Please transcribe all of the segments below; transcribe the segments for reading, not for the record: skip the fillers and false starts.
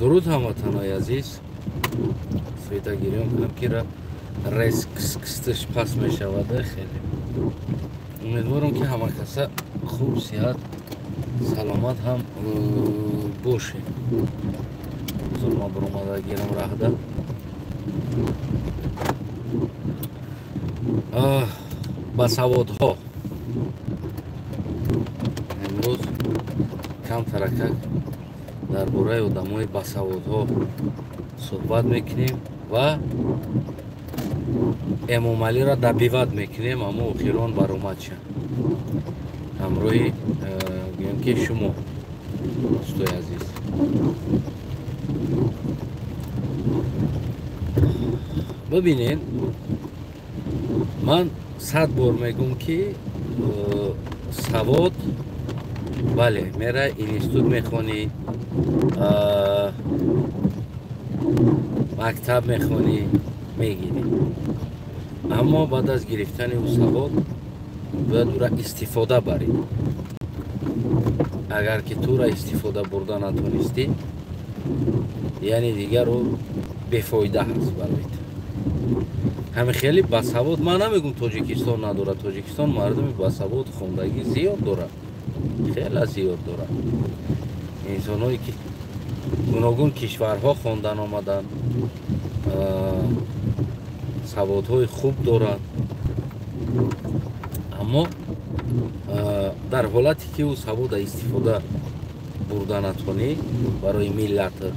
дуруд ҳамватанои азиз. Света гирём кунам ки рез кистиш пас мешавада. Хеле умедворам ки ҳама каса хуб сиҳат саломат ҳам боше. Ҳозир ма биромада гирам раҳда ба саводҳо. имрӯз кам таракак дар бораи одамои басаводҳо суҳбат мекунем ва эмомалиро дабиват мекунем. аммо охирон баромад шад. ҳамроҳи гӯем ки шумо дӯстои азиз. бибинед, ман 100 бор мегӯм ки савод бале мера институт мехонӣ, мактаб мехонӣ, мегирӣ. аммо баъд аз гирифтани ӯ савод бояд ӯра истифода барӣ. агар ки тура истифода бурда натонистӣ, яъне дигар ӯ бефоида ҳаст бароит. ҳамихели басавод ман намегӯм тоҷикистон надорад. тоҷикистон мардуми басавод хондагӣ зиёд дорад, хеле зиёд дорад. инсонҳое ки гуногун кишварҳо хондан омаданд, саводҳои хуб доранд. аммо дар ҳолате ки ӯ савода истифода бурда натонӣ барои миллатат,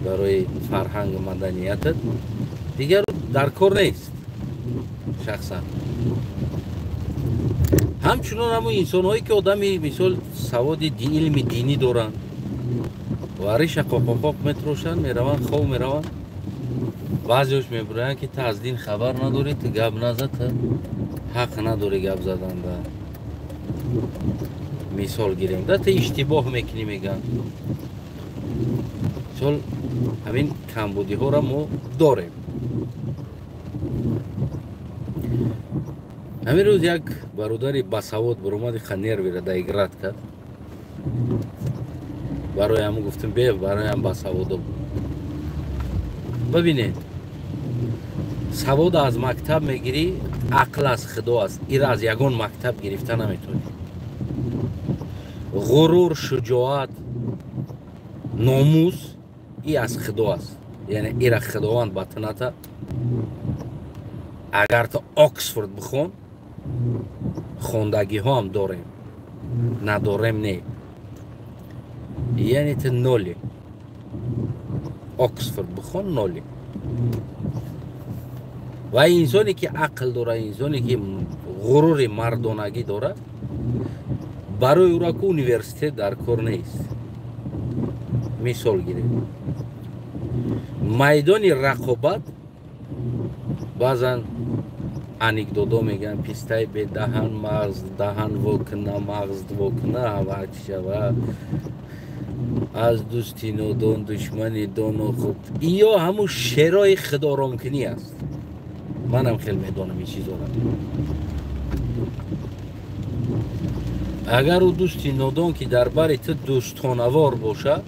барои фарҳангу маданиятат, дигар дар кор нест. шахсан ҳамчунон ҳамун инсонҳое ки одами мисол саводи илми динӣ доранд, вариша қоқоқоқ метрошанд, мераванд хов мераванд. баъзеош мебуранд ки та аз дин хабар надорӣ, ту гап назад, ҳақ надорӣ гап заданда. мисол гирем да та иштибоҳ мекунӣ мегӯянд. мисол ҳамин камбудиҳоро мо дорем. ҳамин рӯз як бародари басавод биромади ха нервира доиграт кард. бароям гуфтем бе бароям басаводо буд. бибинед, савода аз мактаб мегирӣ, ақл аз худо аст. ира аз ягон мактаб гирифта наметонӣ. ғурур, шуҷоат, номус и аз худо аст. яъне ира худованд батната. агар ту Оксфорд бихон, хондагиҳо ҳам дорем, надорем не. яъне ту ноли. Оксфорд бихон ноли. ва инсоне ки ақл дора, инсоне ки ғурури мардонагӣ дора, барои ӯра ку университет дар кор нест. мисол гирем, майдони рақобат баъзан анекдото мегӯянд, пистаи бедаҳан мағз даҳан вокна, мағз вокна ҳавак шава, аз дӯсти нодон душмани доно хуб. иё ҳамун шеърои худоромкунӣ аст. манам хеле медонам ин чизоро. агар ӯ дӯсти нодон ки дар бари ту дӯстонавор бошад,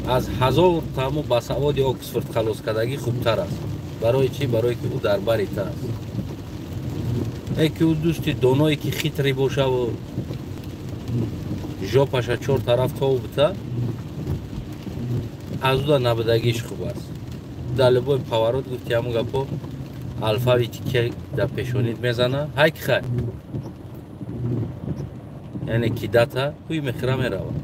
аз 1000 таъму ба саводи Оксфорд халоскардагӣ хубтар аст. барои чӣ? барое ки ӯ дар бари ту аст. ки ӯ дӯсти доное ки хитре бошаву жопаша чор тараф тов бита, аз ӯ да набудагиш хуб аст. дар любой поворот гуфти ҳамун гапо, алфави тикка дар пешонид мезана, ҳай ки хай, яъне кидата ӯи мехира меравад.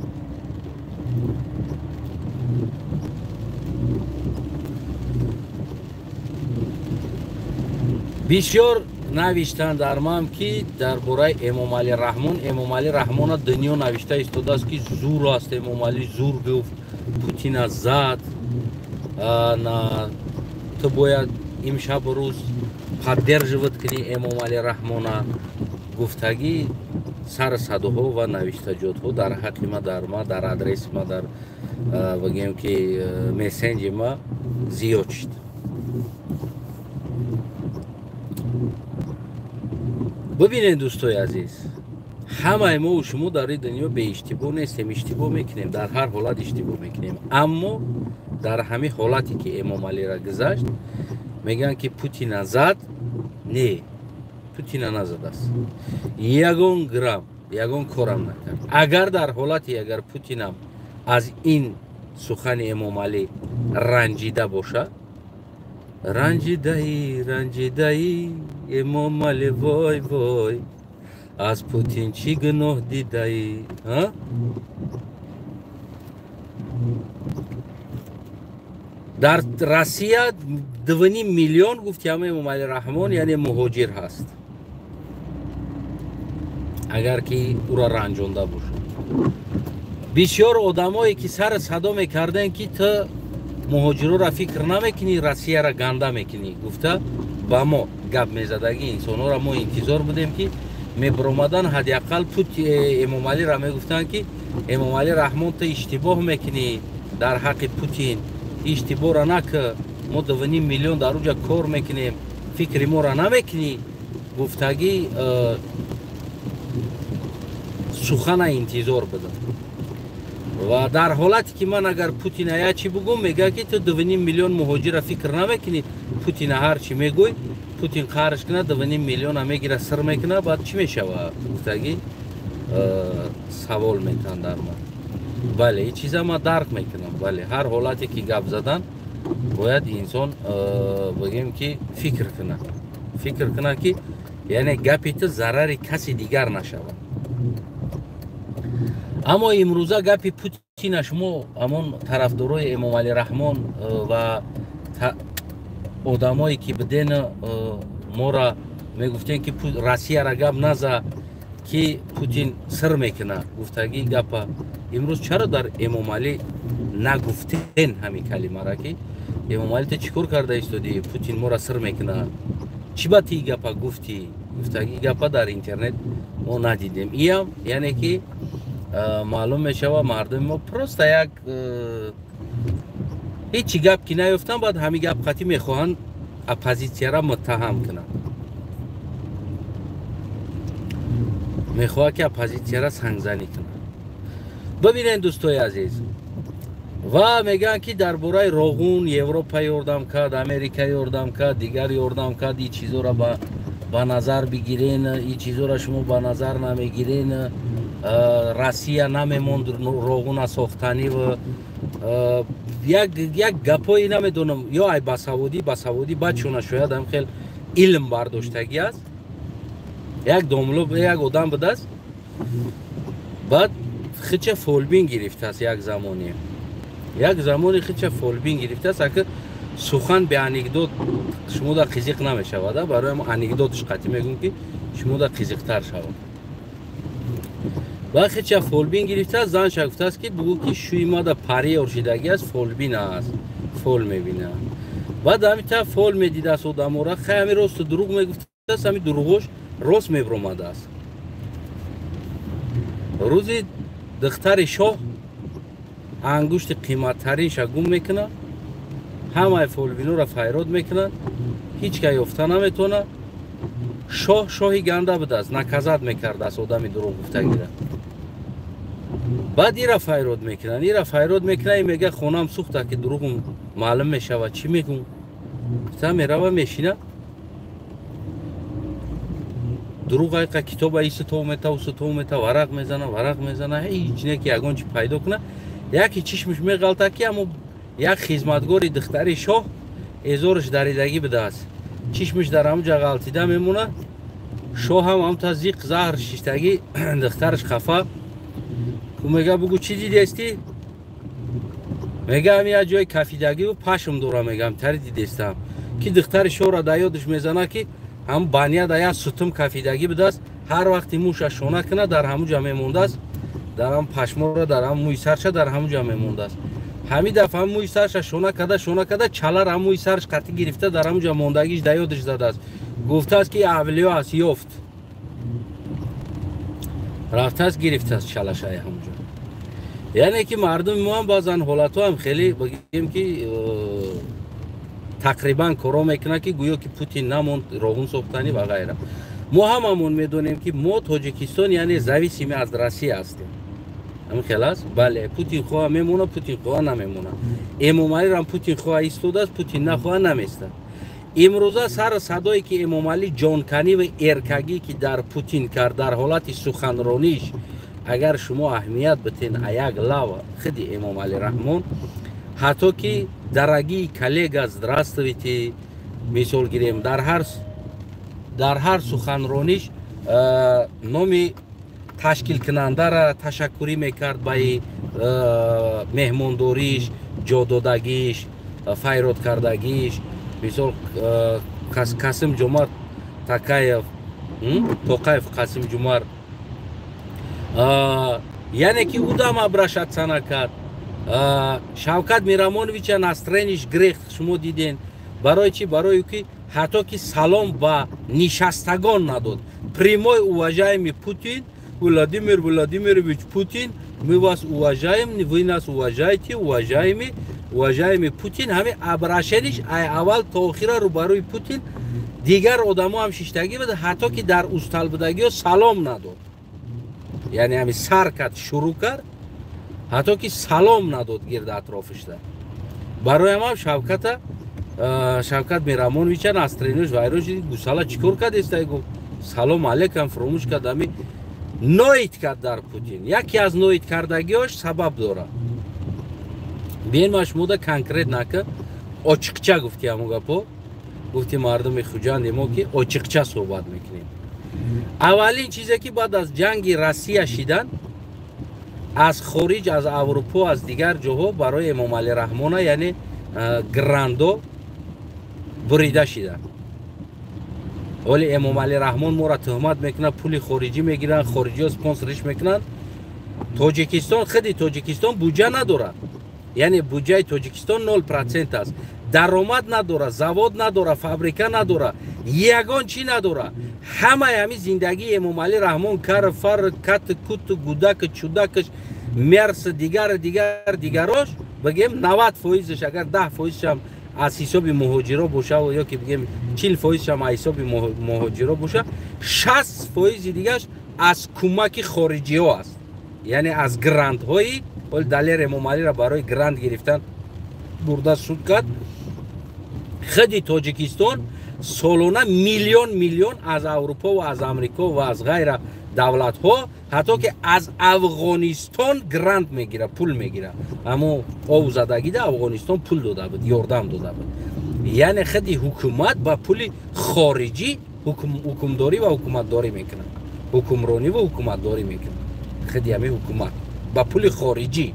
бисёр навиштанд дар ман ки дар бораи Эмомалӣ Раҳмон, Эмомалӣ Раҳмона дунё навишта истодааст ки зур аст. Эмомалӣ зур гуфт, Путина зад, ту бояд имшабу рӯз поддерживать кунӣ Эмомалӣ Раҳмона. гуфтагӣ сар садоҳо ва навиштаҷотҳо дар ҳаққи ма, дар адреси ма, дар бигем ки мессенҷи ма зиёд шуд. бибинед дӯстои азиз, همه ما و شما در این دنیا به اشتباه نیستیم، اشتباه میکنیم، در هر حالت اشتباه میکنیم. اما در همه حالتی که امام علی را گذاشت میگن که پوتین زد، نه، پوتین نزد است، یگان گرم یگان کارم نکرد. اگر در حالتی اگر پوتین هم از این سخن امام علی رنجیده باشه، رنجیده ای امام علی وای وای، از پوتین چی گناه دیده ای؟ در روسیه 2.5 میلیون گفت همه امام علی رحمان یعنی مهاجر هست، اگر که او را رنجانده باشه. بسیار آدمایی که سر صدا میکردن که تو مهاجرو را فکر نمیکنی، روسیه را گنده میکنی، گفته با ما گپ میزدگی انسان ها را ما انتظار بودیم که میبرامدن حداقل امام علی را میگفتن که امام علی رحمان تو اشتباه میکنی در حق پوتین، اشتباه را نکن، ما 2.5 میلیون در اونجا کار میکنیم، فکر ما را نمیکنی. گفتگی سخن انتظار بدم. و در حالتی که من اگر پوتین یا چی بگم میگه که تو 2.5 میلیون مهاجر فکر نمیکنی، پوتین هر چی میگوی پوتین خارج کنه 2.5 میلیون هم میگیره سر میکنه، بعد چی میشه؟ گفتگی سوال میکنن در من. بله این چیزا ما درک میکنم. بله هر حالتی که گپ زدن باید انسان بگیم که فکر کنه که یعنی گپی تو ضرر کسی دیگر نشود. اما امروزه گپی پوتین شما همون طرفدارای امام علی رحمان و آدمایی که بدین ما را میگفتن که روسیه را گپ نزد که پوتین سر میکنه، گفتگی گپ امروز چرا در امام علی نگفتن همین کلمه را که امام علی تو چیکار کرده ایستادی پوتین ما را سر میکنه، چی باتی گپ گفتی؟ گفتگی گپ در اینترنت ما ندیدیم. ایم یعنی که معلوم میشه و مردم ما پروست یک هیچی گپ که نیفتن بعد همین گپ خطی میخواهند اپوزیسیا را متهم کنن، میخواه که اپوزیسیا را سنگزنی کنن. ببینید دوستای عزیز، و میگن که درباره روغون اروپا یاردم کرد، امریکا یاردم کرد، دیگر یاردم کرد، این چیزا را با نظر بگیرین، این چیزا را شما با نظر نمیگیرین، روسیه نمیموند روغون ساختنی و یک گپایی نمیدونم یا ای بسعودی بچونه شاید هم خیلی علم برداشتگی است، یک داملو به یک آدم بده است، بعد خیچه فولبین گرفته است، یک زمانی خیچه فولبین گرفته است که سخن به انکدوت شما در قیزیق نمیشود، برای ما انکدوتش قطعی میگم که شما در قیزیق تر شود. و خیچه فولبین گرفته است، زنش گفته است که بگو که شوی ما در پری ارشیدگی است، فولبین است، فول میبینه. بعد همیتا فول میدیده است آدم را، خیلی راست دروغ میگفته است، همین دروغش راست میبرامده است. روزی دختر شاه انگشت قیمت ترینش گم میکنه، همه فولبینو را فیراد میکنن، هیچ که یافته نمیتونه. شاهی گنده بوده است، نکزد میکرده است آدمی دروغ گفته گیره. بعد ایرا فیراد میکنن، میگه خونم سوخته که دروغم معلوم میشه و چی میگم؟ گفته میره و میشینه دروغ ایقا کتاب ایسه تو میتا ورق میزنه هیچ نه که یگان چی پیدا کنه. یکی چشمش میغلطه که اما یک خدمتگار دختر شاه ازارش دریدگی بده است، چشمش در همونجا غلطیده میمونه. شاه هم تزیق زهر شیشتگی دخترش خفه که میگه بگو چی دیدی استی؟ میگه هم یه جای کفیدگی و پشم دوره، میگم تری دیدستم که دختر شاه را در یادش میزنه که هم بانیه در یک ستم کفیدگی بده است، هر وقتی موش شونه کنه در همونجا میمونده است، در هم پشما را در هم موی سرش در همونجا میمونده است. همین دفعه هم موی سرش شونه کده چلر هم موی سرش قطعی گرفته در همونجا موندگیش در یادش زده است. گفته است که اولیا است یافت، رفته است گرفته است چلش های همونجا. یعنی که مردم ما هم بازن حالت هم خیلی بگیم که تقریبا کارا میکنه که گویا که پوتین نموند روغون ساختنی و غیره. ما هممون میدونیم که ما تاجیکستان یعنی зависимі از روسیه هستیم. همین خلاص بله پوتین خواه میمونه پوتین خواه نمیمونه. امامعلی هم پوتین خواه ایستاده است پوتین نخواه نمیسته. امروزه سر صدایی که امامعلی جانکنی و ارکگی که در پوتین کرد در حالت سخنرانیش اگر شما اهمیت بتین یک لحظه خود امامعلی رحمان حتی که درگی کلیگا здравствуйте مثال گیریم در هر سخنرانیش نامی تشکیل کننده را تشکری میکرد به مهمانداریش جادادگیش فیراد کردگیش مثال قاسم جمعت توقیف قاسم جمعت یعنی که او دام ابرشت سنه کرد شوکت میرامونویچ настроенیش گرفت شما دیدین برای چی برای که حتی که سلام با نشستگان نداد прямой уважаемый Путин Владимир Владимирович Путин мы вас уважаем вы нас уважаете уважаемый Путин همه ابرشنش اول تا آخر رو برای پوتین دیگر آدما هم شیشتگی بده حتی که در اوستال بودگی سلام نداد یعنی همین سر کرد شروع کرد حتی که سلام نداد گرد اطرافش در برای هم شوکت میرامونویچ настроенیش وایروش دید گوسالا چیکار کرد است گفت سلام علیکم فراموش کرد همین نوید کرد در پوتین یکی از نوید کردگیاش سبب داره بیاین ما شما دا کنکرت نکه açıkça گفتی همون گپو گفتی مردم خوجند ما که açıkça صحبت میکنیم اولین چیزی که بعد از جنگ روسیه شدن از خارج از اروپا از دیگر جاها برای امامعلی رحمان یعنی گراندو بریده شدن ولی امامعلی رحمان ما را تهمت میکنه پول خارجی میگیرن خارجی ها سپانسرش میکنن تاجیکستان خیلی تاجیکستان بودجه نداره یعنی بودجه تاجیکستان 0% است درآمد نداره زواد نداره فابریکه نداره یگان چی نداره همه زندگی امامعلی رحمان کار فر کت کت گودک چودکش مرس دیگراش بگیم 90% اگر 10% هم از حساب مهاجرا باشه و یا که بگیم 40% هم از حساب مهاجرا باشه 60% دیگهش از کمک خارجی ها است یعنی از گراند هایی ولی دلیر امامعلی را برای گراند گرفتن برده سود کرد خیلی تاجیکستان سالانه میلیون از اروپا و از امریکا و از غیر دولت ها حتی که از افغانستان گراند میگیره پول میگیره اما او زدگی ده افغانستان پول داده بود یاردم داده بود یعنی خیلی حکومت با پول خارجی حکومداری و حکومتداری میکنه حکمرانی و حکومتداری میکنه خیلی همه حکومت با پول خارجی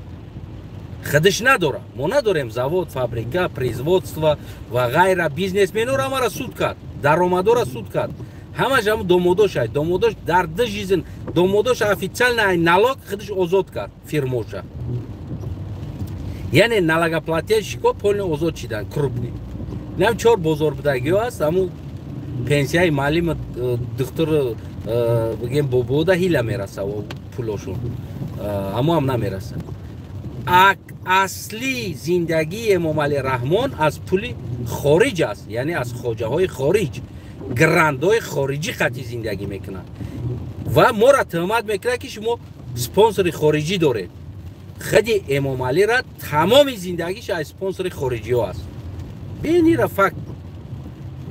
خودش نداره ما نداریم زواد فابریکه پریزوادство و غیر بیزنس منو را ما را سود کرد درآمدا را سود کرد همش هم دوموداش در ده جیزن دوموداش официально налог خودش آزاد کرد фирмоша یعنی налогоплательщиков полный آزاد شدن крупный نم چهار بازار بودگی هست همون پنسیای معلم دکتر بگیم بوده هیلا میرسه و پولاشون اما هم نمیرسه اصلی زندگی امامعلی رحمان از پول خارج است یعنی از خواجه های خارج گراندهای خارجی خطی زندگی میکنن و ما را تهمت میکنه که شما سپانسر خارجی داره خیلی امامعلی را تمام زندگیش از سپانسر خارجی ها است بینی را فقط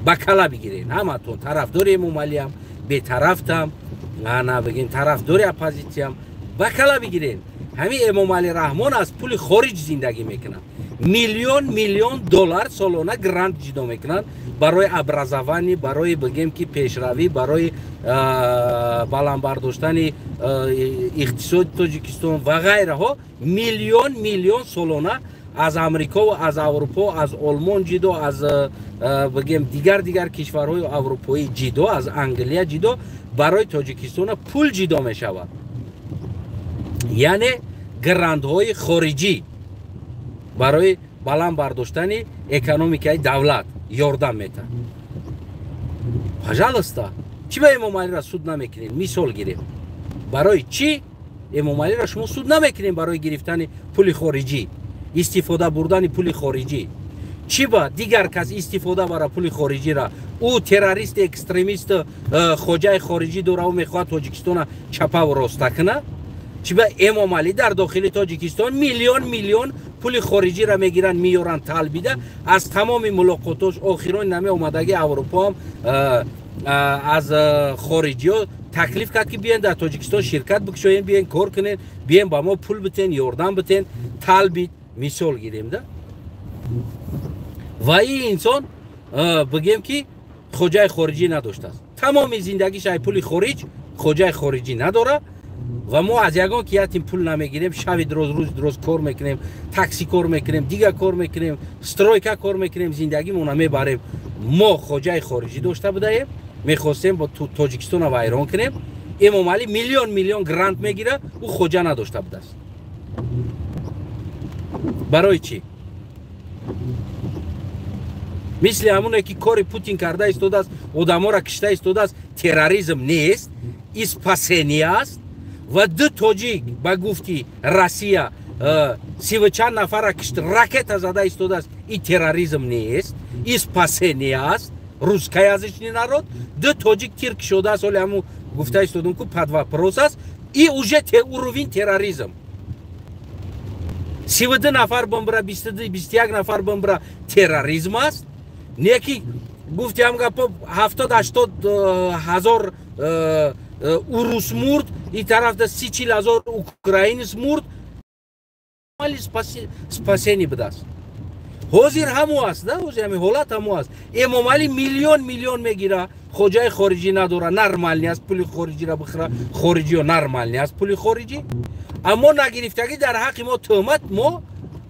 بکلا بگیرین همه تون طرفدار امامعلی هم به طرفتم نه بگین طرفدار اپوزیسیون هم بکلا بگیرین همین امامعلی رحمان از پول خارج زندگی میکنن میلیون دلار سالانه گرانت جدا میکنن برای ابرازوانی برای بگیم که پیشروی برای بالان برداشتن اقتصاد تاجیکستان و غیره ها میلیون سالانه از امریکا و از اروپا از آلمان جدا از بگیم دیگر کشورهای اروپایی جدا از انگلیا جدا برای تاجیکستان پول جدا میشود یعنی گراندهای خارجی برای بالان برداشتن اکونومیکای دولت یاردم میتن پجالستا چی به امامعلی را سود نمیکنین مثال گیریم برای چی امامعلی را شما سود نمیکنین برای گرفتن پول خارجی استفاده بردن پول خارجی چی با دیگر کس استفاده برای پول خارجی را او تروریست اکستریمیست خوجای خارجی دوره و میخواد تاجیکستان چپا و راسته کنه. چی به امام علی در داخل تاجیکستان میلیون پول خارجی را میگیرن میارن طالبیده. از تمام ملاقاتش آخرین نمی اومدگی اروپا هم از خارجی ها تکلیف کرد که بیاین در تاجیکستان شرکت بکشین، بیاین کار کنین، بیاین با ما پول بتین، یاردم بتین، طالبید مثال گیریم ده. و این انسان بگیم که خوجای خارجی نداشته است، تمام زندگیش ای پول خارج، خوجای خارجی نداره و ما از یگان که یتیم پول نمیگیریم، شب روز کار میکنیم، تاکسی کار میکنیم، دیگه کار میکنیم، استرویکا کار میکنیم، زندگیمون میبریم. ما خوجای خارجی داشته بودیم، میخواستیم با تاجیکستان رو ویران کنیم. امام علی میلیون گرانت میگیره، او خوجا نداشته بوده است. برای چی؟ مثل همونه که کار پوتین کرده ایستاده است، آدما را کشته ایستاده است، تروریسم نیست، اسپاسینی است. و دو تاجیک با گفتی روسیه 30 چند نفر را کشت، راکت زده ایستاده است، این تروریسم نیست، اسپاسینی است. روسکای ازش نرود. دو تاجیک ترک شده است، ولی همون گفته ایستادن که پدوا پروس است. این اوجه اوروین تروریسم. 32 نفر بمبره، 21 نفر بمبره تروریسم است. نیکی گفتی هم گپ 70-80 هزار روس مرد، این طرف ده 30-40 هزار اوکراینیس مرد. مالی سپاسینی بده است. حاضر همو است، ده حاضر همین حالت همو است. امام علی میلیون میگیره، خوجای خارجی نداره، نرمال نیست پول خارجی را بخره، خارجی ها نرمال نیست پول خارجی. اما نگرفتگی در حق ما تهمت، ما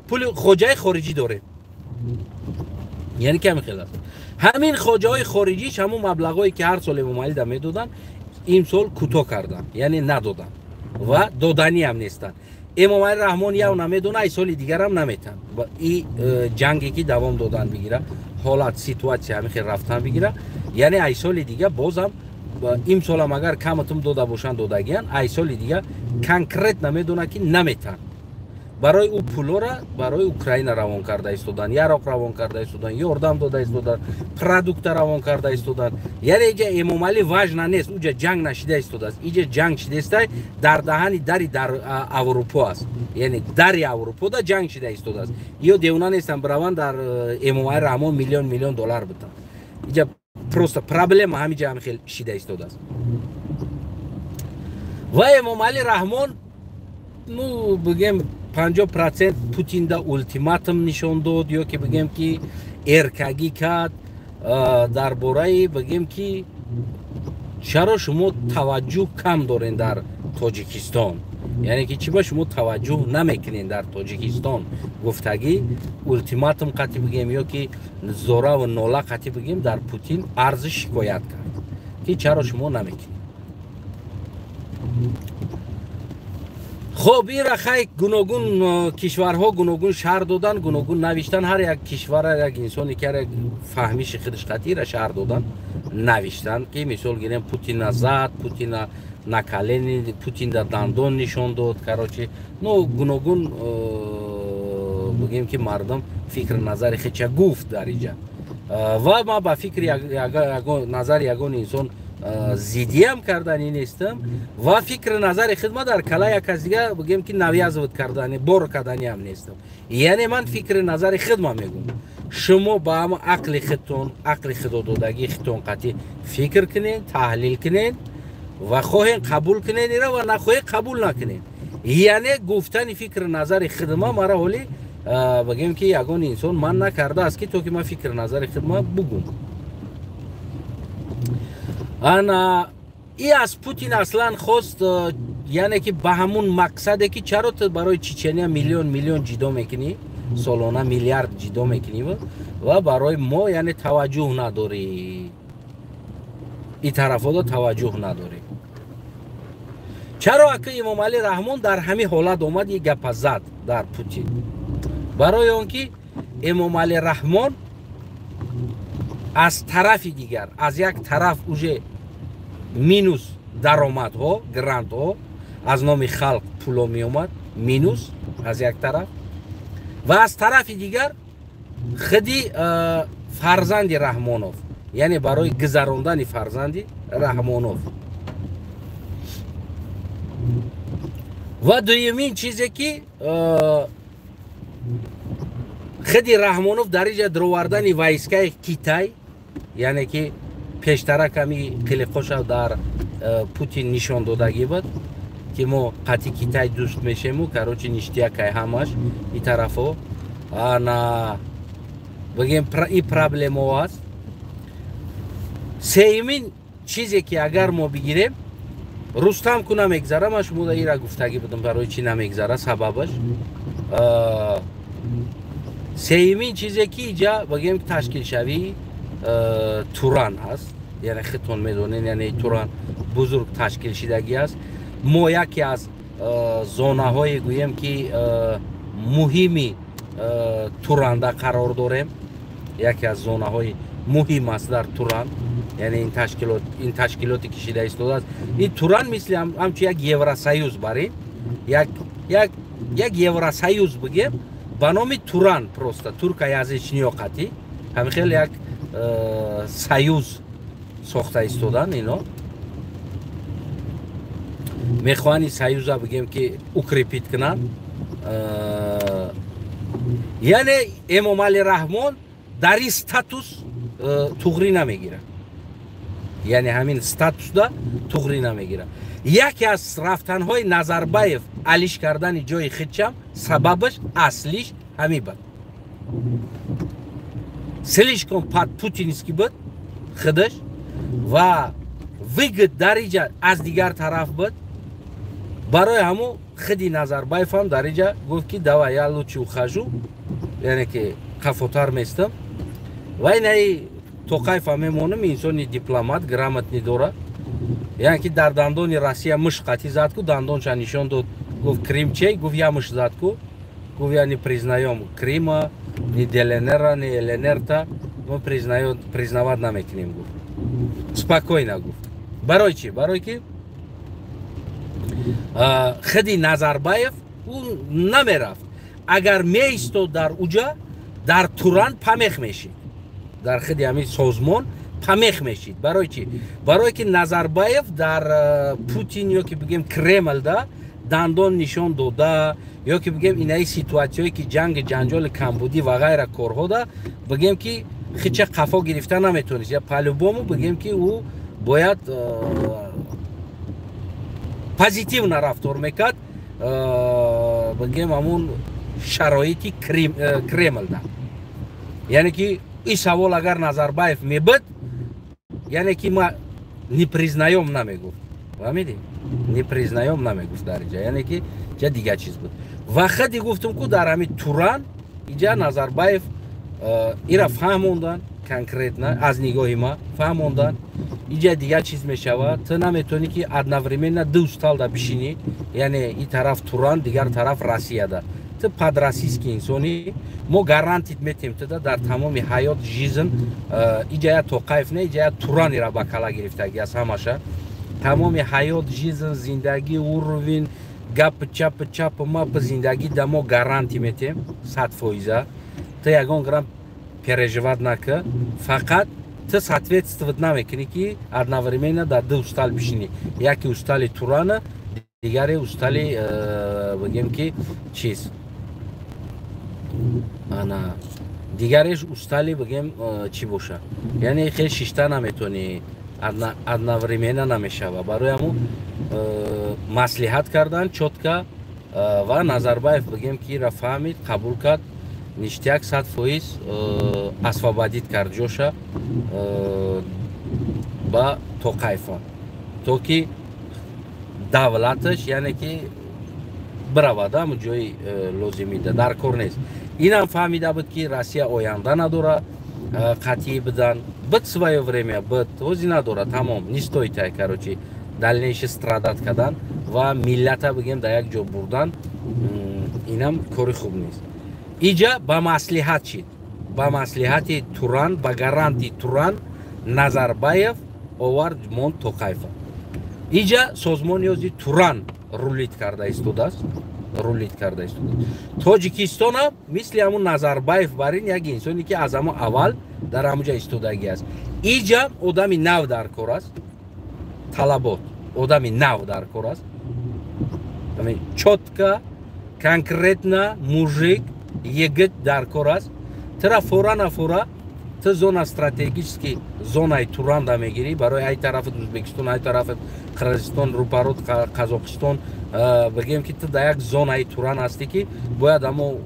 پول خوجای خارجی داره. یعنی کمی خیلی است. همین خوجای خارجیش همون مبلغایی که هر سال امام علی ده میدادن، این سال کوتاه کردن، یعنی ندادن و دادنی هم نیستن. امام علی رحمان یا نمیدونه، ای سال دیگر هم نمیتن. و این جنگی که دوام دادن بگیره، حالت سیتواسیون همین خیلی رفتن بگیره، یعنی ای سال دیگه بازم این سال هم اگر کمتم داده باشن دادگیان، ای سال دیگه کنکرت نمیدونه که نمیتن. برای او پولو را برای اوکراین روان کرده ایستادن، عراق روان کرده ایستادن، یاردم داده ایستادن، پروداکت روان کرده ایستادن. یعنی اینجا امام علی وجه نیست، اونجا جنگ نشیده ایستاده است. اینجا جنگ شده است در دهن در اروپا است، یعنی در اروپا دا جنگ شده ایستاده است. یا دیونا نیستن بروان در امام علی رحمان میلیون دلار بدن. اینجا پروست پرابلم همینجا هم خیلی شده ایستاده است. و امام علی رحمان نو بگیم 50% پوتین دا اولتیماتوم نشون داد، یا که بگیم که ارکگی کرد درباره بگیم که چرا شما توجه کم دارین در تاجیکستان، یعنی که چی با شما توجه نمیکنین در تاجیکستان. گفتگی اولتیماتوم قطعی بگیم، یا که زوره و ناله قطعی بگیم در پوتین عرض شکایت کرد که چرا شما نمیکنین. خب این رخای گوناگون کشورها گوناگون شهر دادن، گوناگون نوشتن. هر یک کشور یک انسانی که فهمیش خودش قطعی را شهر دادن نوشتن که مثال گیریم پوتین زد، پوتین نکلین، پوتین در دندان نشان داد. کراچی نو گوناگون بگیم که مردم فکر نظر خیلی گفت در اینجا. و ما با فکر نظر یگان انسان زیدی هم کردنی نیستم و فکر نظر خدمت در کلا یک از دیگه بگیم که نوی ازود کردنی بار کردنی هم نیستم. یعنی من فکر نظر خدمت میگم، شما با هم عقل خودتون، عقل خدا دادگی خودتون قطعی فکر کنین، تحلیل کنین و خواهین قبول کنین و نخواهین قبول نکنین. یعنی گفتن فکر نظر خدمت مرا حالی بگیم که یگان انسان من نکرده است که تو که من فکر نظر خدمت بگم. انا ای از پوتین اصلا خواست، یعنی که به همون مقصده که چرا تو برای چچنیا میلیون جدا میکنی، سالانه میلیارد جدا میکنی و برای ما یعنی توجه نداری، این طرفا دا توجه نداری. چرا که امام علی رحمان در همین حالت اومد یک گپ زد در پوتین؟ برای آنکه امام علی رحمان از طرف دیگر، از یک طرف اوجه مینوس درآمد ها، گرانت ها از نام خلق پولا می اومد، مینوس از یک طرف، و از طرف دیگر خودی فرزند رحمانوف یعنی برای گذراندن فرزندی رحمانوف. و دومین چیزی که خودی رحمانوف در اینجا دروردن وایسکای کیتای، یعنی که پیشترک همی قلقوش در پوتین نشان دادگی بود که ما قطعی کیتای دوست میشیم و کاروچی نشتیا که همش این طرفو آنا بگیم این پرابلم هست. سیمین چیزی که اگر ما بگیریم رستم که نمیگذاره، من شما در ایرا گفتگی بدم برای چی نمیگذاره سببش. سیمین چیزی که اینجا بگیم تشکیل شوی توران هست، یعنی خودتون میدونین، یعنی توران بزرگ تشکیل شدگی است. ما یکی از زونه های گویم که مهمی توران در قرار داریم، یکی از زونه های مهم است در توران، یعنی این تشکیلاتی کشیده ایستاده است. این توران مثل همچون یک یوراسیوز برین، یک یوراسیوز بگیم به نام توران، پروستا ترکای از چنیاقتی همین خیلی یک سیوز ساخته ایستادن. اینا میخوانی سیوزا بگیم که اوکریپیت کنن. یعنی امام علی رحمان در این ستاتوس تغییر نمیگیره، یعنی همین ستاتوس دا تغییر نمیگیره. یکی از رفتنهای نظربایف علیش کردن جای خودشم سببش اصلیش همین بود. سلیشکن پاد پوتینسکی بود خودش و ویگت در اینجا از دیگر طرف بود. برای همون خودی نظربایف هم در اینجا گفت که دوا یا لوچی و خجو، یعنی که خفوتر میستم و اینه توقیف هم میمونم انسانی دیپلمات گرامت نداره، یعنی که در دندان روسیه مش قطی زد کو، دندان چه نشان داد، گفت کریم چی؟ گفت یا مش زد کو، گفت یا نی پریزنایم کریما نی دلنر نی النر تا ما پریزناوات نمیکنیم. گفت سپاکوینا گفت. برای چی؟ برای که خودی نظربایف اون نمیرفت. اگر میستاد در اوجا در توران پمخ میشید، در خودی همین سازمان پمخ میشید. برای چی؟ برای که نظربایف در پوتین یا که بگیم کرمل دا دندان نشان داده، یا که بگیم اینایی سیتواسیونی که جنگ جنجال کمبودی و غیره کارها دا بگیم که خیچه قفا گرفته نمیتونست، یا پلوبامو بگیم که او باید پازیتیو رفتار میکرد، بگیم همون شرایطی کرمل ده. یعنی که این سوال اگر نظربایف میبود، یعنی که ما نیپریزنایم نمیگفت، فهمیدی؟ نیپریزنایم نمیگفت در اینجا، یعنی که جا دیگه چیز بود. و خودی گفتم که در همین توران اینجا نظربایف ایرا فهموندن کنکریت نه، از نگاه ما فهموندن اینجا دیگه چیز میشود. تو نمیتونی که ادناوریمن دو سال دا بشینی، یعنی این طرف توران دیگر طرف روسیه ده. تو پادراسیسکی انسانی ما گارانتیت میتیم تو در تمام حیات جیزن اینجا توقیف نه، اینجا تورانی را با کلا گرفتگی است همشه. تمام حیات جیزن زندگی اوروین گپ چپ ما به زندگی دا ما گارانتی میتیم 100%. تو یگان گرام переживать نکه، فقط تو ساتویت استفاده نمیکنی که ادناوریمن در دو استال بشینی، یکی استال تورانه دیگری استالی بگیم که چیز انا دیگرش استالی بگیم چی باشه، یعنی خیلی شیشته نمیتونی ادناوریمن نمیشه. و برای همون مصلحت کردن چوتکا و نظربایف بگیم که را فهمید قبول کرد، نیشتیک 100% освободит کرد جوشا با توقیفان تو که دولتش یعنی که براواده همون جای لازمی ده در کار نیست. این هم فهمیده بود که روسیه آینده نداره، قطعی بدن بد свое время بد توزی نداره، تمام نیستوی تای کروچی دلنیش استرادت کردن و ملت بگیم در یک جا بردن، این هم کاری خوب نیست. اینجا با مصلحت شد، با مصلحت توران، با گارانتی توران نظربایف آورد مون توقیفه. اینجا سازمان یازی توران رولیت کرده ایستاده است рулит карда истода. Тоҷикистон ҳам мисли ҳамун Назарбаев барин як инсоне ки аз ҳамон аввал дар ҳамуҷа истодагӣ аст. Иҷа одами нав дар кор аст. Талабот одами нав дар кор аст. Чотка, конкретна мужик, егит дар кор аст. Тира фора нафора ты зона стратегически зонаи Туранда мегирӣ барои ай тарафи Ӯзбекистон, ай тарафи Қирғизистон, рӯпарод Қазоқистон бигем ки ты дар як зонаи Туран ҳастӣ ки бояд амо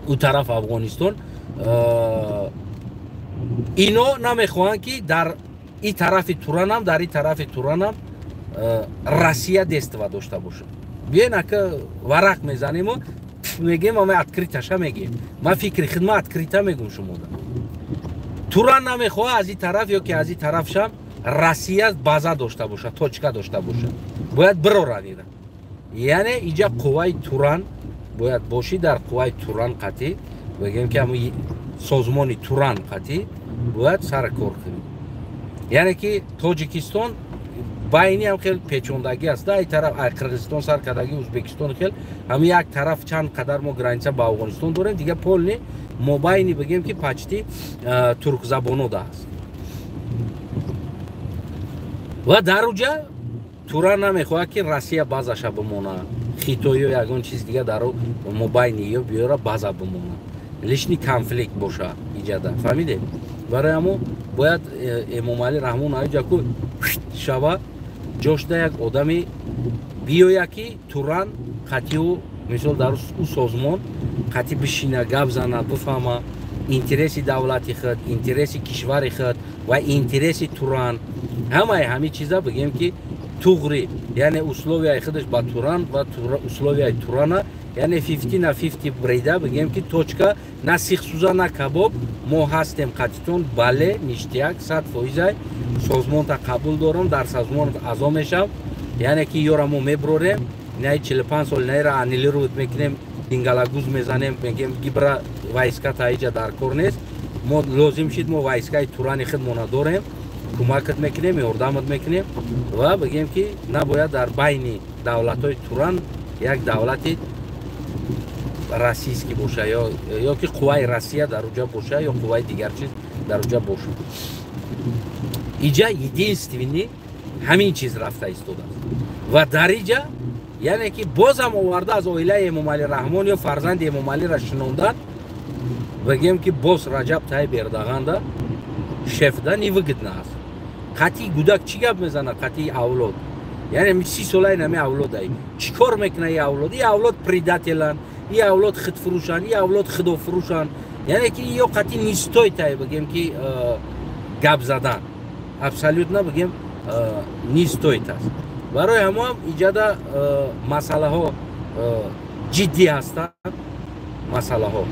ӯ тараф Афғонистон ино намехоҳанд ки дар ин тарафи Туран ҳам дар ин тарафи Туран ҳам Россия дестова дошта бошад. Биён ака варақ мезанему мегем ама откриташа мегем. Ма фикри хидма открита мегум шумода. Туран намехоҳад аз ин тараф ё ки аз ин тарафшам Россия база дошта бошад, точка дошта бошад. Бояд бирорад ина. Яъне иҷа қувваи Туран бояд боши дар қувваи Туран қатӣ бигем ки ҳамун созмони Туран қатӣ бояд сар кор кунӣ. Яъне ки Тоҷикистон байни ҳам хел печондагӣ аст. Ай тараф Қирғизистон сар кардагӣ, Ӯзбекистон хел ҳамин як тараф чанд қадар мо граница ба Афғонистон дорем, дига полни мобайни бигем ки почти туркзабонода аст. Ва дар уҷа Туран намехоҳад ки Россия базаша бимона, Хитой ё ягон чиз дига дар мобайни ё биёра база бимона. Лишни конфликт боша иҷада. Фаҳмиде? Барои ҳамо бояд Эмомалӣ Раҳмон аҷа ку шава ҷошда як одами биёя ки Туран қатиу мисол дар ӯ созмон қатӣ бишина гап зана бифаҳма интереси давлати худ, интереси кишвари худ ва интереси Туран ҳамаи ҳамин чиза бигем ки туғри яъне условияи худаш ба Туран ва условияи Турана яъне 50 на 50 брида бигем ки точка на сихсӯза на кабоб мо ҳастем қатитон бале ништияк 100% созмонта қабул дорам дар созмон аъзо мешавам яъне ки ёра мо меброрем наи 45 сол наира анилировать мекунем дингалагуз мезанем мегем гибра вайска таиҷа дар кор нест мо лозим шид мо вайскаи Турани худмона дорем кӯмакат мекунем ёрдамат мекунем ва бигем ки набояд дар байни давлатҳои Туран як давлати российский боша ё ки қувваи Россия дар уҷа боша ё қувваи дигар чиз дар уҷа боша. Иҷа единственный ҳамин чиз рафта истодааст ва дар иҷа яъне ки бозам оварда аз оилаи Эмомалӣ Раҳмон ё фарзанди Эмомалиро шинондан бигем ки боз Раҷаб Таyyib Эрдоғанда шефда нивигидна аст. Қатъи гудак чӣ гап мезанад қатъи авлод яъне 30 солаи нами авлодаи чӣ кор мекунад и авлод? И авлод предателан, и авлод худфурӯшан, и авлод худофурӯшан яъне ки ё қатъи нистойтай бигем ки гап задан абсолютно бигем нистойт аст. барои ҳамоам иҷада масъалаҳо ҷиддӣ ҳастанд. Масъалаҳо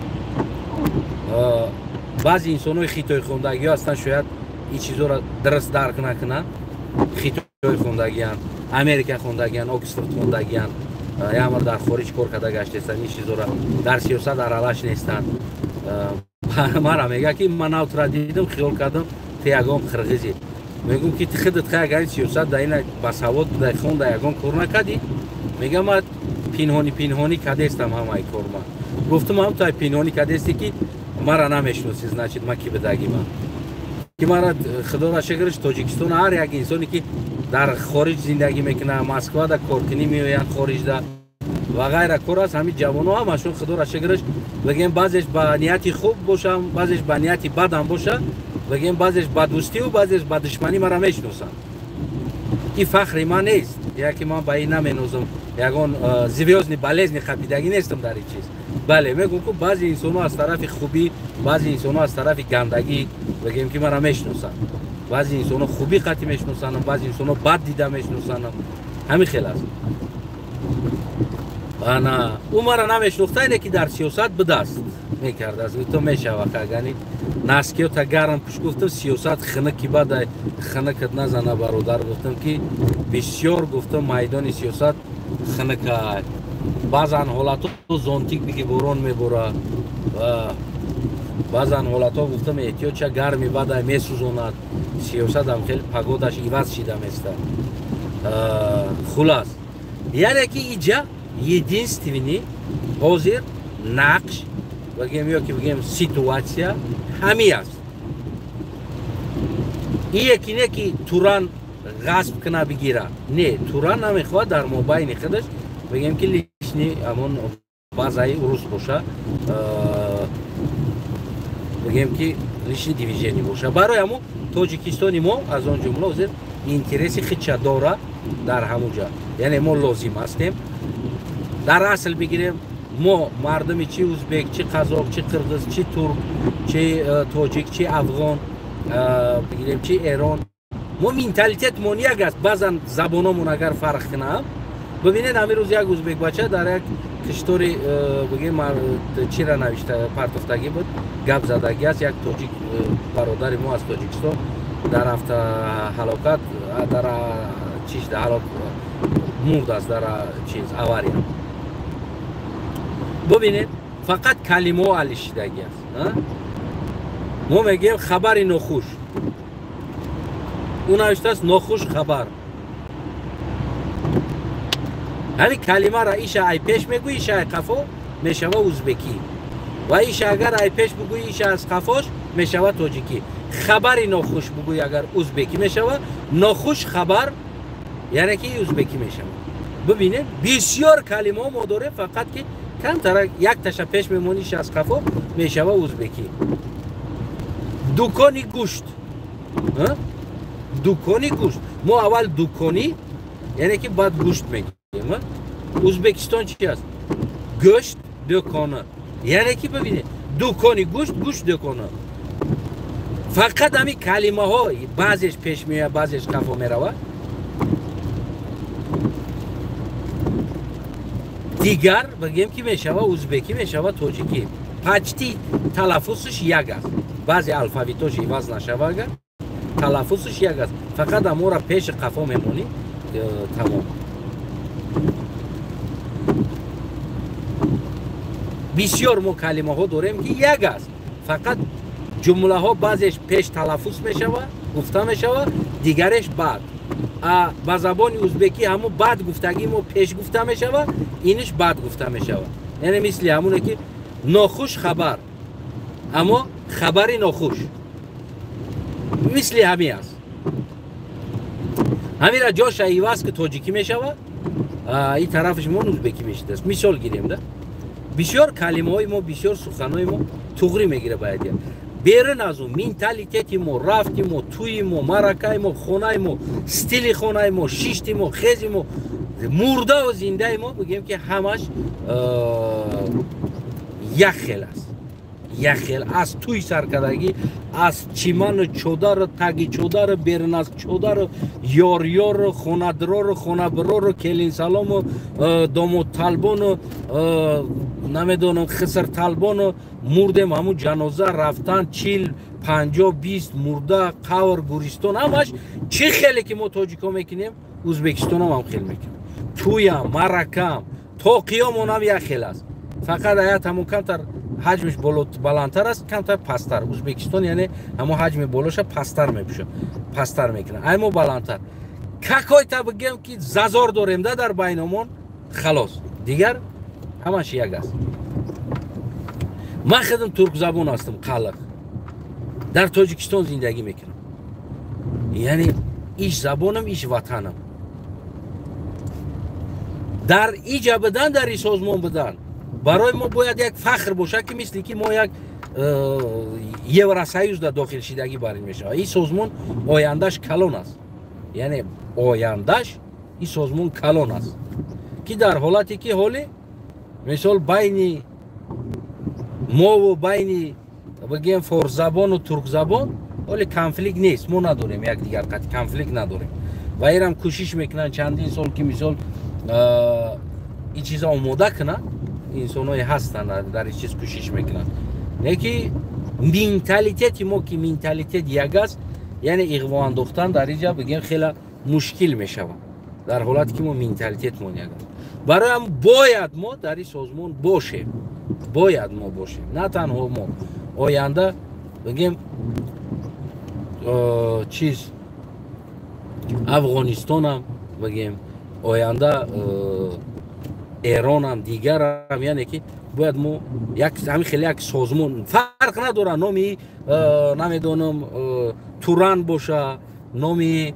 баъзе инсонҳои хитойхондагиҳо ҳастанд шояд ин чизҳоро дуруст дарк накунанд. Хитой хондагиянд, Америка хондагиянд, Оксфорд хондагиянд, ямар дар хориҷ кор карда гаштестанд, ин чизҳоро дар сиёсат аралаш нестанд. Мара мега ки ман навтра дидам хиёл кардам ти ягон қирғизе мегум ки ти худат ягон сиёсат да ина ба савод буда хонда ягон кор накардӣ? Мегам ман пинҳонӣ кардестам ҳамаи кор ман. Гуфтам ҳам тай пинҳонӣ кардести ки мара намешноси, значит ман ки бидагимам. Ки мара худоро шукрш Тоҷикистон ҳар як инсоне ки дар хориҷ зиндагӣ мекунад, Москвада коркунӣ меоянд хориҷда ва ғайра кор аст. Ҳамин ҷавонҳо ҳамашон худоро шукрш бигем баъзеш ба нияти хуб бошам, баъзеш ба нияти бадам боша, бигем баъзеш ба дӯстиву баъзеш ба душманӣ мара мешносанд. Ин фахри ман нест, яки ман ба ин наменозам ягон звёздни болезни хапидагӣ нестам дар ин чиз. Бале мегӯм ки баъзе инсонҳо аз тарафи хубӣ, баъзе инсонҳо аз тарафи гандагӣ бигем ки мара мешносанд. Баъзе инсонҳо хубӣ қатъи мешносандам, баъзе инсонҳо бад дида мешносандам. Ҳамин хел аст. ана ӯ мара намешнохта ине ки дар сиёсат бидаст мекардааст. гуфтам мешава кагани наскиё та гарм куш гуфтам сиёсат хинаки бада хинакат назана бародар. Гуфтам ки бисёр гуфтам майдони сиёсат хинакай. Баъзан ҳолатҳо зонтик биги борон меборад ва баъзан ҳолатҳо гуфтам эҳтиёҷа гарми бадай месӯзонад. Сиёсатам хеле пагодаш иваз шида местад. Хулас яъне ки иҷа единственный ҳозир нақш бигем ё ки бигем ситуатсия ҳамин аст. ин яки не ки Туран ғасб кина бигира. Не, Туран намехоҳад дар мобайни худаш бигем ки лишни ҳамон базаи урус боша, бигем ки лишни дивизиони боша. Барои ҳамон Тоҷикистони мо аз он ҷумла ҳозир интереси хича дора дар ҳамон ҷо. Яъне мо лозим ҳастем. Дар асл бигирем мо мардуми чи ӯзбек, чи қазоқ, чи қирғиз, чи турк, чи тоҷик, чи афғон, бигирем чи эрон. Мо менталитетмон як аст. Баъзан забонамон агар фарқ кунам, бибинед ҳамин рӯз як ӯзбекбача дар як киштори бигем чира навишта партофтагӣ буд, гап задагӣ аст. Як тоҷик бародари мо аз Тоҷикистон дар автоҳалокат дар чиш ҳалок мурд аст дар чиз авария. бибинед фақат калимаҳо алишидагӣ аст. мо мегӯем хабари нохуш. ӯ навиштааст нохуш хабар. ҳамин калимаро иша ай пеш мегӯӣ, иша ай қафо мешава ӯзбекӣ. ва иша агар ай пеш бигӯӣ, иша аз қафош мешава тоҷикӣ. хабари нохуш бигӯӣ агар ӯзбекӣ мешава, нохуш хабар яъне ки ӯзбекӣ мешава. бибинед бисёр калимаҳо мо дорем, фақат ки камтара як таша пеш мемонӣ, иша аз қафо мешава ӯзбекӣ. дукони гӯшт. дукони гӯшт. мо аввал дуконӣ яъне ки баъд гӯшт мегӯем. ӯзбекистон чи аст? гӯшт дӯкона. яъне ки бибинед дукони гӯшт, гӯшт дӯкона. фақат ҳамин калимаҳо баъзеш пеш меояд, баъзеш қафо меравад. дигар бигем ки мешава ӯзбекӣ, мешава тоҷикӣ. почти талаффузш як аст. баъзе алфавитош иваз нашава, агар талаффузш як аст. фақат ҳамонро пеши қафо мемонӣ, тамом. бисёр мо калимаҳо дорем ки як аст. фақат ҷумлаҳо баъзеш пеш талаффуз мешава, гуфта мешава, дигареш баъд. ба забони ӯзбекӣ ҳамон баъд гуфтагӣ мо пеш гуфта мешава, иниш баъд гуфта мешава. яъне мисли ҳамоне ки нохуш хабар, аммо хабари нохуш мисли ҳамин аст. ҳамира ҷоша иваз ки тоҷикӣ мешава, ин тарафаш мо ӯзбекӣ мешидаст. мисол гирем да. бисёр калимаҳои мо, бисёр суханҳои мо туғрӣ мегира баъд. берун аз он менталитети мо, рафти мо, тӯи мо, маъракаи мо, хонаи мо, стили хонаи мо, шишти мо, хези мо, мурдаву зиндаи мо бигем ки ҳамаш як хел аст. як хел аз тӯи саркардагӣ, аз чиману чодару таги чодару, берун аз чодару, ёрёру, хонадору, хонабирору, келинсалому, домоталбону, намедонам хисрталбону, мурдем ҳамун ҷаноза рафтан 40, 50, 20 мурда, қавр, гӯристон ҳамаш чӣ хеле ки мо тоҷикҳо мекунем, ӯзбекистонам ҳам хел мекунем. тӯям, маъракаам, то қиёмон ҳам як хел аст. фақат аят ҳамон камтар ҳаҷмиш баландтар аст, камтар пасттар. ӯзбекистон яъне ҳамон ҳаҷми болоша пасттар мепӯшад, пасттар мекунад. ай мо баландтар. какойта бигем ки зазор дорем да дар байнамон, халос. дигар ҳамаш як аст. ман худам туркзабон ҳастам, қалиқ. дар Тоҷикистон зиндагӣ мекунам. яъне иш забонам, иш ватанам. дар иҷа бидан, дар ин созмон бидан барои мо бояд як фахр боша ки мисли ки мо як Евросоюз дар дохил шидагӣ барин мешавад. ин созмон ояндаш калон аст. яъне ояндаш ин созмон калон аст ки дар ҳолате ки ҳоле мисол байни мову байни бигем форсзабону туркзабон ҳоле конфликт нест. мо надорем якдигар қат конфликт надорем. ва инам кӯшиш мекунанд чандин сол ки мисол ин чиза омода кунанд. инсоное ҳастанд дар ин чиз кӯшиш мекунанд. не ки менталитети мо ки менталитет як аст, яъне иғво андохтан дар инҷа бигем хела мушкил мешавад. дар ҳолате ки мо менталитетмон як аст. барои ҳам бояд мо дар ин созмон бошем. бояд мо бошем. на танҳо мо оянда бигем чиз афғонистонам бигем оянда ایران هم دیگر هم یعنی که باید ما همین خیلی یک سازمان فرق نداره نامی نمیدونم توران باشه نامی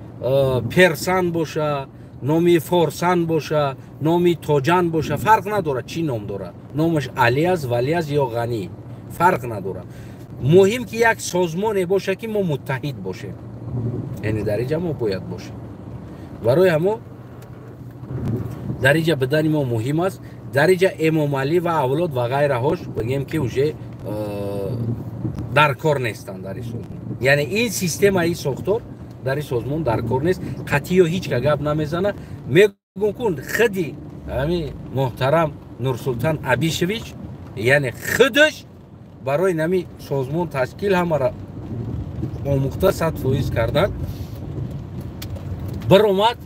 پرسان باشه نامی فارسان باشه نامی تاجان باشه فرق نداره چی نام داره نامش علی است ولی است یا غنی فرق نداره مهم که یک سازمان باشه که ما متحد باشه یعنی در اینجا ما باید باشه برای همو در اینجا بدن ما مهم است در اینجا امام علی و اولاد و غیره هاش بگیم که اوجه در کار نیستن در این سازمان یعنی این سیستم این ساختار در این سازمان در کار نیست قطعی و هیچ که گپ نمیزنه میگم کن خودی همین محترم نورسلطان ابیشویچ یعنی خودش برای نمی سازمان تشکیل همه را آموخته 100% کردن برآمد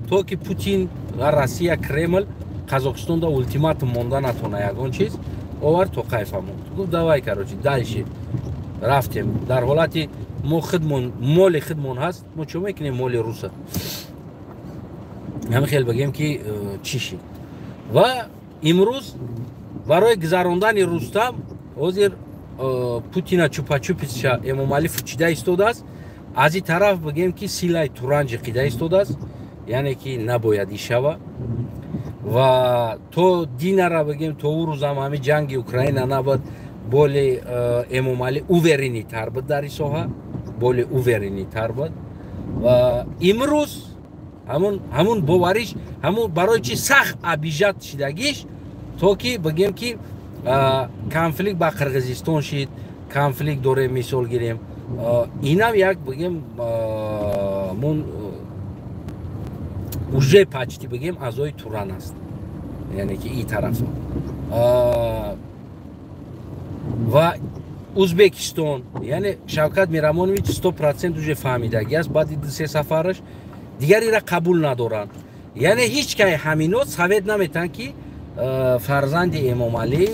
تا که پوتین و روسیه کرمل قزاقستان دا التیماتوم مانده نتونه یگان چیز آورد تو قیفه موند گفت دوای کراچی دلشی رفتیم در حالتی ما خودمون مال خودمون هست ما چه میکنیم مال روسه همه خیلی بگیم که چی شد و امروز برای گذراندن رستم حاضر پوتین چوپا چوپش امام علی فچیده ایستاده است از این طرف بگیم که سیلای تورانج قیده ایستاده است یعنی که نباید این شوه و تو دین را بگیم تو او روز هم همین جنگ اوکراین نباید بول امام علی اوورینی تر بود در این ساحه بول اوورینی تر بود و امروز همون باوریش همون برای چی سخت ابیجات شدگیش تا که بگیم که کنفلیکت با قرغیزستان شد کنفلیکت دوره مثال گیریم این هم یک بگیم من اوژه پچتی بگیم ازای توران است یعنی که این طرف و ازبکستان یعنی شوکت میرمانویچ 100% اوژه فهمیدگی است بعد این سه سفرش دیگری را قبول ندارن یعنی هیچ که همینو ثابت نمیتن که فرزند امام علی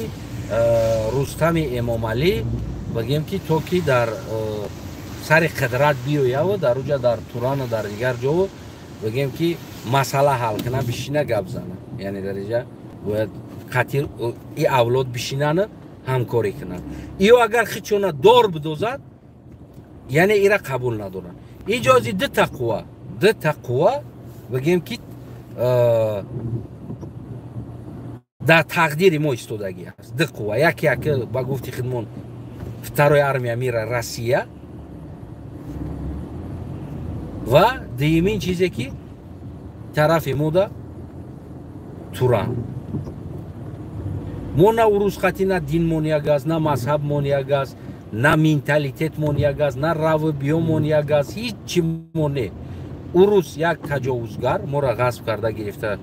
رستم امام علی بگیم که تو که در سر قدرت بیویه و در اوجا در توران و در دیگر جا بگیم که مسئله حل کنه بشینه گپ زنه یعنی در اینجا باید خاطر این اولاد بشینن همکاری کنن ایو اگر خیچونه دار بدوزد یعنی ایره قبول ندارن اجازی ده تقوا بگیم که در تقدیر ما ایستادگی است ده قوا یکی با گفتی خدمون второй армия мира Россия و دیمین چیزی که طرف مودا توران ما نه اروز خطی نه دین مونیاگاز نه مذهب مونیاگاز نه مینتالیتت مونیاگاز نه رو بیو مونیاگاز هیچ چی مونه اروز یک تجاوزگر ما را غصب کرده گرفته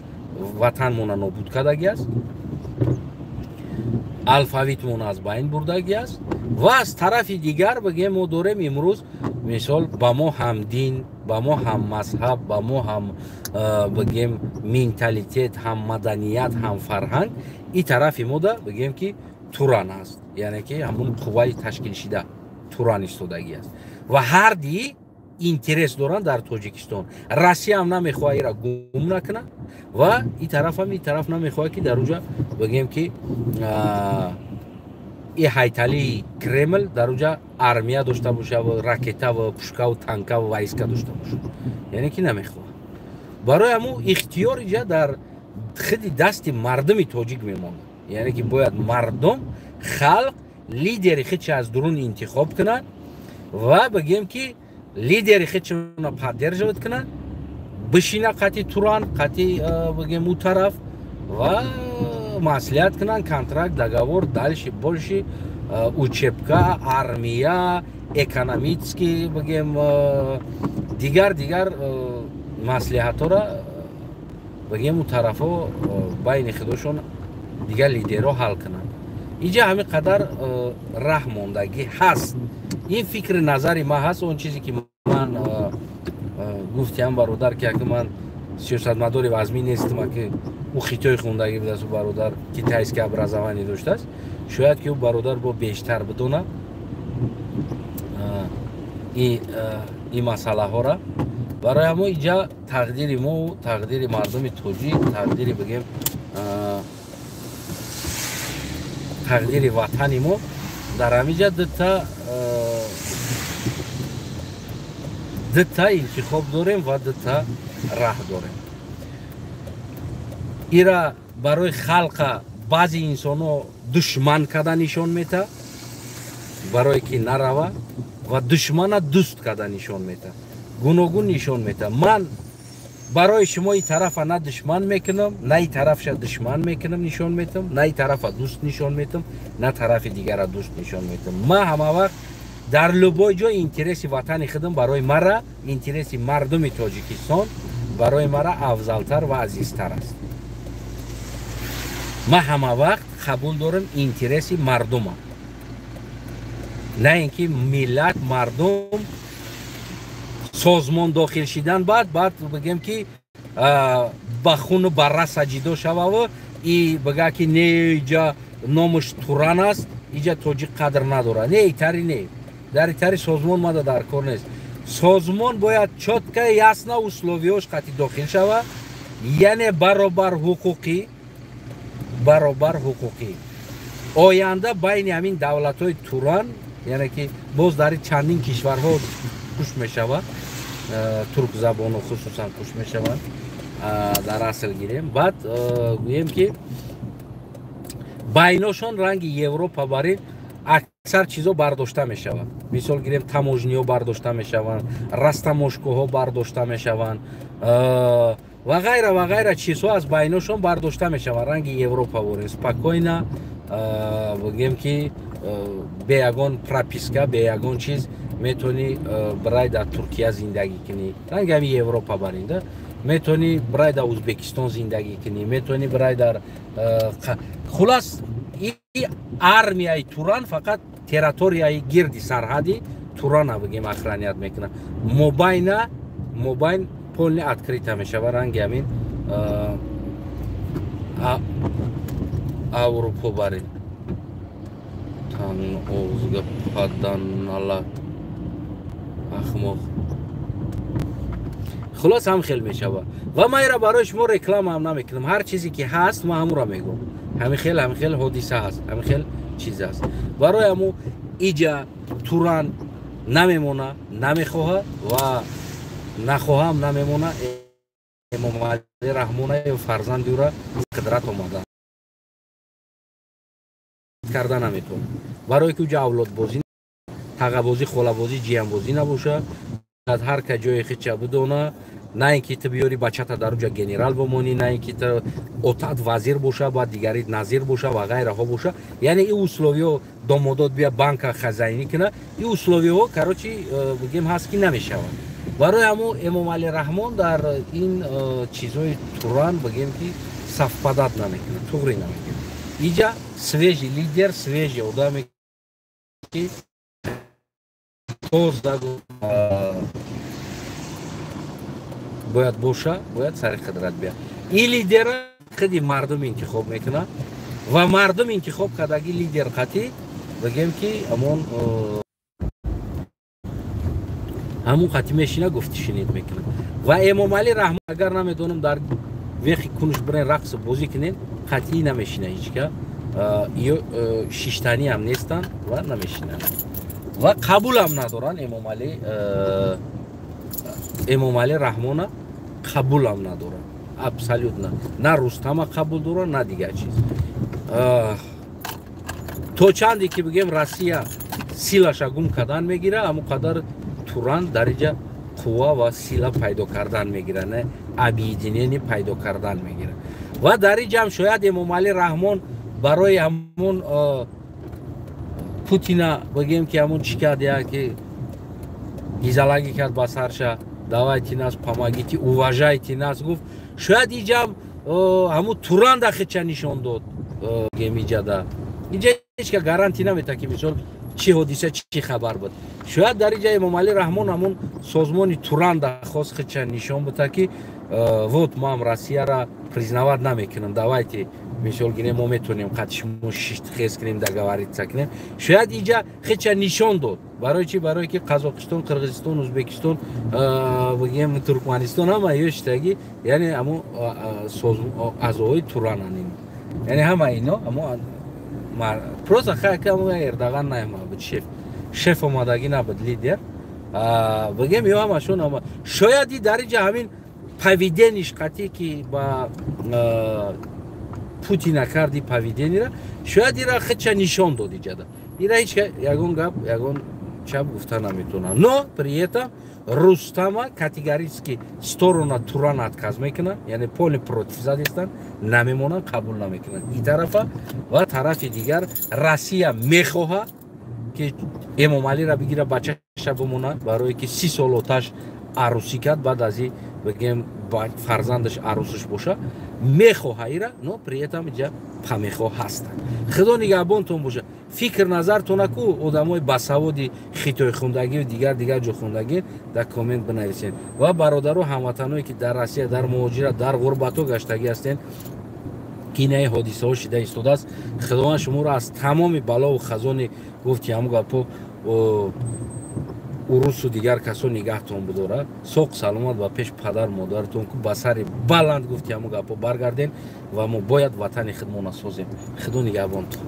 وطن مونه نابود کردگی است الفاویت مون از بین بردگی است و از طرف دیگر بگیم ما داریم امروز مثال با ما هم دین با ما هم مذهب با ما هم بگیم مینتالیتت هم مدنیت هم فرهنگ این طرف ما دا بگیم که توران است یعنی که همون قوای تشکیل شده توران ایستادگی است و هر دی اینترس دارن در تاجیکستان روسیه هم نمیخواه را گم نکنه و این طرف نمیخواه که در اونجا بگیم که این هیکلی کرمل در اونجا آرمیا داشته باشه و راکتا و پوشکا و تانکا و وایسکا داشته باشه یعنی که نمیخواه برای همون اختیار اینجا در خود دست مردم تاجیک میمونه یعنی که باید مردم خلق لیدری خودش از درون انتخاب کنن و بگیم که لیدری خودشون را پدرجوت کنن بشینه قطعی توران قطعی بگیم اون طرف و مسئولیت کنن کنترکت دگاور دلشی بولشی اوچپکا آرمیا اکانومیتسکی بگیم دیگر مسئولیت ها را بگیم اون طرف ها بین خودشون دیگر لیدر حل کنن اینجا همین قدر راه ماندگی هست این فکر نظری ما هست اون چیزی که من گفتیم برادر که من سیاستمدار وزمی نیستم که او خیتای خوندگی بوده است و برادر که تایز که ابرزوانی داشته است شاید که او برادر با بیشتر بدونه این مسئله ها را برای ما اینجا تقدیر ما و تقدیر مردم تاجیک تقدیر بگیم тақдири ватани мо дар ҳамиҷа дута интихоб дорем ва дута раҳ дорем. ира барои халқа баъзи инсонҳо душман карда нишон мета, барое ки нарава, ва душмана дӯст карда нишон мета, гуногун нишон мета. Ман барои шумо ин тарафа на душман мекунам, на ин тарафша душман мекунам нишон метам, на ин тарафа дӯст нишон метам, на тарафи дигара дӯст нишон метам. Ман ҳама вақт дар любой ҷой интереси ватани худам барои мара, интереси мардуми Тоҷикистон барои мара афзалтар ва азизтар аст. Ман ҳама вақт қабул дорам интереси мардума, на ин ки миллат, мардум созмон дохил шидан баъд бигем ки ба хуну барра саҷидо шававу и бага ки не иҷа номуш Туран аст, иҷа тоҷик қадр надора. Не, итари не. дар итари созмон мада дар кор нест. Созмон бояд чотка ясна условиёш қати дохил шава, яъне баробар ҳуқуқӣ. Оянда байни ҳамин давлатҳои Туран, яъне ки боз дар чандин кишварҳо куш мешавад, туркзабону хусусан куш мешаванд, дар асл гирем. Баъд гӯем ки байношон ранги Европа барин аксар чизо бардошта мешаванд. Мисол гирем таможниҳо бардошта мешаванд, растамошкоҳо бардошта мешаванд ва ғайра чизҳо аз байношон бардошта мешаванд. Ранги Европа борин спокойна, бигем ки бе ягон прописка, бе ягон чиз метони брай дар Туркия зиндагӣ кунӣ. Ранги ҳами Европа баринда метони брай дар Узбекистон зиндагӣ кунӣ, метони брай дар хулас армияи Туран фақат территорияи гирди сарҳади Турана бигем охраният мекунад. мобайн полни открита мешава. ранги ҳамин аврупо барин тан овзга падан алла ахмоқ. хулос ҳам хел мешава ва ман ира барои шумо реклама ҳам намекунам. ҳар чизе ки ҳаст ман ҳамура мегӯм. ҳамин хел ҳодиса ҳаст, ҳамин хел чиз аст. барои ҳаму иҷа Туран намемона, намехоҳад ва нахоҳам намемона. Эмомалӣ Раҳмонаев фарзанди ӯра қудрат омада карда наметавонад. барое ки уҷа авлодбозӣ, тағабозӣ, холабозӣ, ҷиянбозӣ набоша. ҳар ка ҷои хича бидона, на ин ки ту биёри бачата дар уҷа генерал бомонӣ, на ин ки ту отат вазир боша, баъд дигари назир боша ва ғайраҳо боша. яъне ин условиҳо домодот бия банка хазаинӣ куна, ин условиҳо карочи бигем ҳаст ки намешавад. барои ҳамо Эмомалӣ Раҳмон дар ин чизҳои Туран бигем ки сафпадат намекунад, туғрӣ намекунад. иҷа свежи лидер, свежи одаме ки бояд боша, бояд сари қудрат биад. ин лидера худи мардум интихоб мекунад ва мардум интихоб кардаги лидер қатӣ бигем ки ҳамун қатӣ мешина гуфти шунид мекунад. ва Эмомалӣ Раҳмон агар намедонам дар вехи кунуш бирен рақсу бозӣ кунен, қатъӣ намешина ҳичка. ё шиштанӣ ҳам нестан ва намешинанд ва қабулам надоранд. Эмомалӣ Раҳмона қабулам надоранд. абсолютно на Рустама қабул доранд, на дигар чиз. то чанде ки бигем Россия силаша гум кардан мегира, ҳамон қадар Туран дар иҷа қувва ва сила пайдо кардан мегира, не объединение пайдо кардан мегира. ва дар иҷа ҳам шояд Эмомалӣ Раҳмон барои ҳамон Путина бигем ки ҳамон чӣ кардия ки гизалагӣ кард ба сарша, давайте нас помогите, уважайте нас гуфт. шояд иҷам ҳамун Туран дахича нишон дод. иҷада иҷа ҳечка гарантӣ намета ки мисол чӣ ҳодиса чӣ хабар буд. шояд дар иҷа Эмомалӣ Раҳмон ҳамун созмони Туран дахост хича нишон буда ки вот мам Россияра признават намекунам, давайте мисол гирем мо метонем қатишмо шишт хез кунем договориться кунем шояд инҷа хеча нишон дод барои чи барое ки Қазоқистон Қирғизистон Узбекистон бигем Туркманистон ҳама ёштаги яъне амо аъзои туранан яъне ҳама ино амо просто хакам Эрдоган наемабуд шеф омадагӣ набуд лидер бигем ё ҳамашон ама шояд и дар инҷа ҳамин поведениш қатӣ ки ба Путина карди поведенира шояд ира хеча нишон дод иҷада ира ҳеч ягон гап ягон чап гуфта наметавонад но при этом Рустама категорически сторона Туран отказ мекунад яъне поле против задестан намемонад қабул намекунад и тарафа ва тарафи дигар Россия мехоҳад ки Эмомалиро бигира бачаша бимонад барое ки 30 сол оташ арӯсӣ кард баъд аз и бигем фарзандаш арӯсиш боша мехоҳа ира но при этом иҷа памехоҳ ҳастанд худо нигаҳбонтон боша фикр назартона ку одамои басаводи хитои хундагию дигар ҷо хундагӣ дар коммент бинависен ва бародару ҳамватаное ки дар Россия дар муҳоҷират дар ғурбатҳо гаштагӣ ҳастен ки инаи ҳодисаҳо шида истодааст худованд шуморо аз тамоми балову хазони гуфт ки ҳамун гапҳо урусу дигар касо нигаҳтон бидорад соқ саломат ба пеш падар модаратон ку ба сари баланд гуфти ҳамун гапҳо баргарден ва мо бояд ватани худмо насозем худо нигаҳбонтон